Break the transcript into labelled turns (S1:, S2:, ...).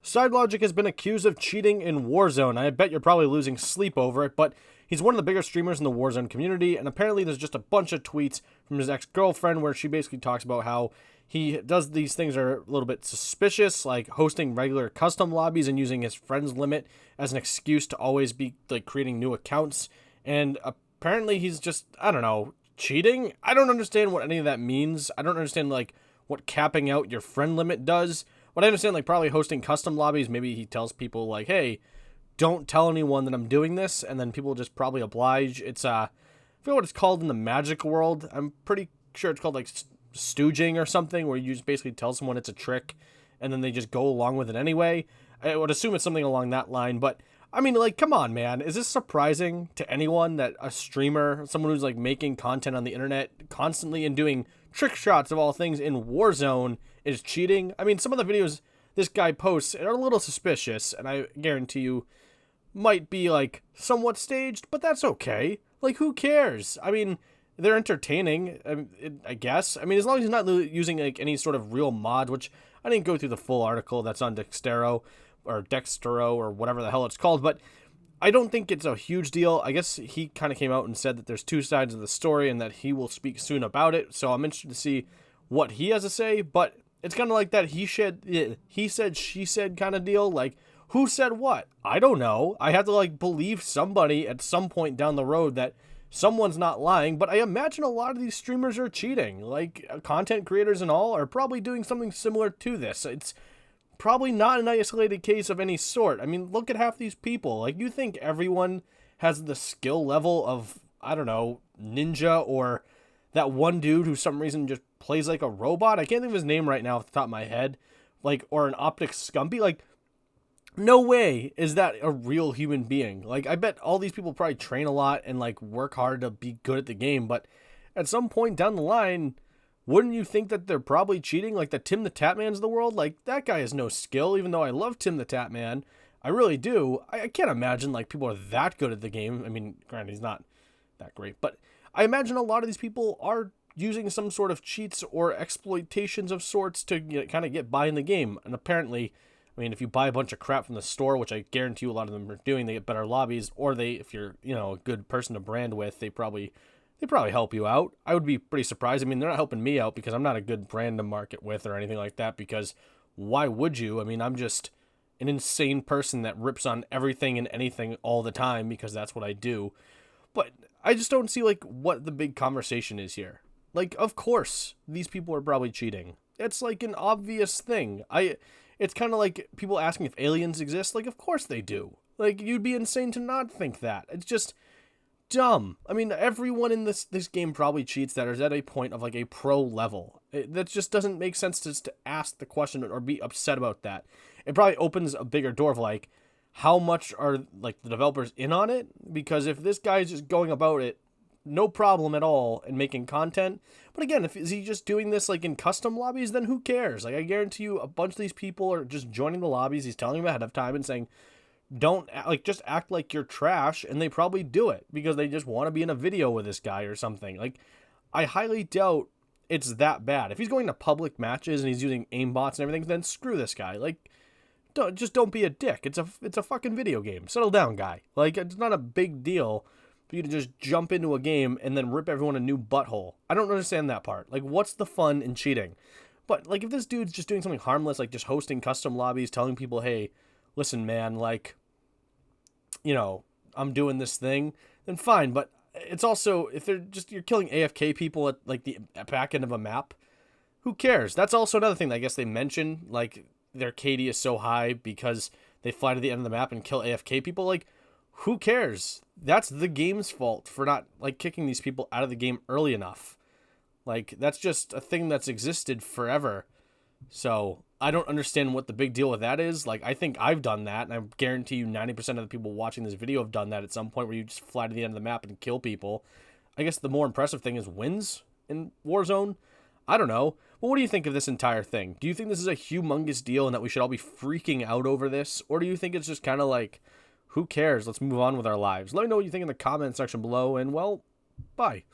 S1: Sidelogic has been accused of cheating in Warzone. I bet you're probably losing sleep over it, but he's one of the bigger streamers in the Warzone community, and apparently there's just a bunch of tweets from his ex-girlfriend where she basically talks about how he does these things that are a little bit suspicious, like hosting regular custom lobbies and using his friends limit as an excuse to always be like creating new accounts. And apparently he's just, I don't know, cheating? I don't understand what any of that means. I don't understand like what capping out your friend limit does. But I understand, like, probably hosting custom lobbies, maybe he tells people, like, hey, don't tell anyone that I'm doing this, and then people just probably oblige. It's, I forget what it's called in the Magic world. I'm pretty sure it's called, like, stooging or something, where you just basically tell someone it's a trick, and then they just go along with it anyway. I would assume it's something along that line, but, I mean, like, come on, man. Is this surprising to anyone that a streamer, someone who's, like, making content on the internet constantly and doing trick shots of all things in Warzone is cheating? I mean, some of the videos this guy posts are a little suspicious, and I guarantee you might be, like, somewhat staged, but that's okay. Like, who cares? I mean, they're entertaining, I guess. I mean, as long as he's not using, like, any sort of real mod, which I didn't go through the full article that's on Dextero, or whatever the hell it's called, but I don't think it's a huge deal. I guess he kind of came out and said that there's two sides of the story and that he will speak soon about it, so I'm interested to see what he has to say, but it's kind of like that he said, she said kind of deal. Like, who said what? I don't know. I have to, like, believe somebody at some point down the road that someone's not lying, but I imagine a lot of these streamers are cheating. Like, content creators and all are probably doing something similar to this. It's probably not an isolated case of any sort. I mean, look at half these people. Like, you think everyone has the skill level of, I don't know, Ninja or that one dude who for some reason just plays like a robot? I can't think of his name right now off the top of my head. Like, or an Optic Scumpy. Like, no way is that a real human being. Like, I bet all these people probably train a lot and, like, work hard to be good at the game, but at some point down the line, wouldn't you think that they're probably cheating? Like the Tim the Tatmans of the world? Like, that guy has no skill, even though I love Tim the Tatman. I really do. I can't imagine, like, people are that good at the game. I mean, granted, he's not that great, but I imagine a lot of these people are using some sort of cheats or exploitations of sorts to, you know, kind of get by in the game. And apparently, I mean, if you buy a bunch of crap from the store, which I guarantee you a lot of them are doing, they get better lobbies, or they, if you're, you know, a good person to brand with, they probably help you out. I would be pretty surprised. I mean, they're not helping me out because I'm not a good brand to market with or anything like that, because why would you? I mean, I'm just an insane person that rips on everything and anything all the time because that's what I do. But I just don't see, like, what the big conversation is here. Like, of course, these people are probably cheating. It's, like, an obvious thing. It's kind of like people asking if aliens exist. Like, of course they do. Like, you'd be insane to not think that. It's just dumb. I mean, everyone in this game probably cheats that is at a point of, like, a pro level. That just doesn't make sense to ask the question or be upset about that. It probably opens a bigger door of, like, how much are, like, the developers in on it? Because if this guy's just going about it no problem at all and making content, but again, is he just doing this, like, in custom lobbies, then who cares? Like, I guarantee you a bunch of these people are just joining the lobbies. He's telling them ahead of time and saying, don't, like, just act like you're trash, and they probably do it because they just want to be in a video with this guy or something. Like, I highly doubt it's that bad. If he's going to public matches and he's using aimbots and everything, then screw this guy. Like, don't be a dick. It's a fucking video game. Settle down, guy. Like, it's not a big deal for you to just jump into a game and then rip everyone a new butthole. I don't understand that part. Like, what's the fun in cheating? But, like, if this dude's just doing something harmless, like just hosting custom lobbies, telling people, hey, listen, man, like, you know, I'm doing this thing, then fine. But it's also, if you're killing AFK people at, like, the back end of a map, who cares? That's also another thing that I guess they mention, like, their KD is so high because they fly to the end of the map and kill AFK people. Like, who cares? That's the game's fault for not, like, kicking these people out of the game early enough. Like, that's just a thing that's existed forever. So I don't understand what the big deal with that is. Like, I think I've done that, and I guarantee you 90% of the people watching this video have done that at some point, where you just fly to the end of the map and kill people. I guess the more impressive thing is wins in Warzone. I don't know. Well, what do you think of this entire thing? Do you think this is a humongous deal and that we should all be freaking out over this? Or do you think it's just kind of like, who cares? Let's move on with our lives. Let me know what you think in the comment section below, and, well, bye.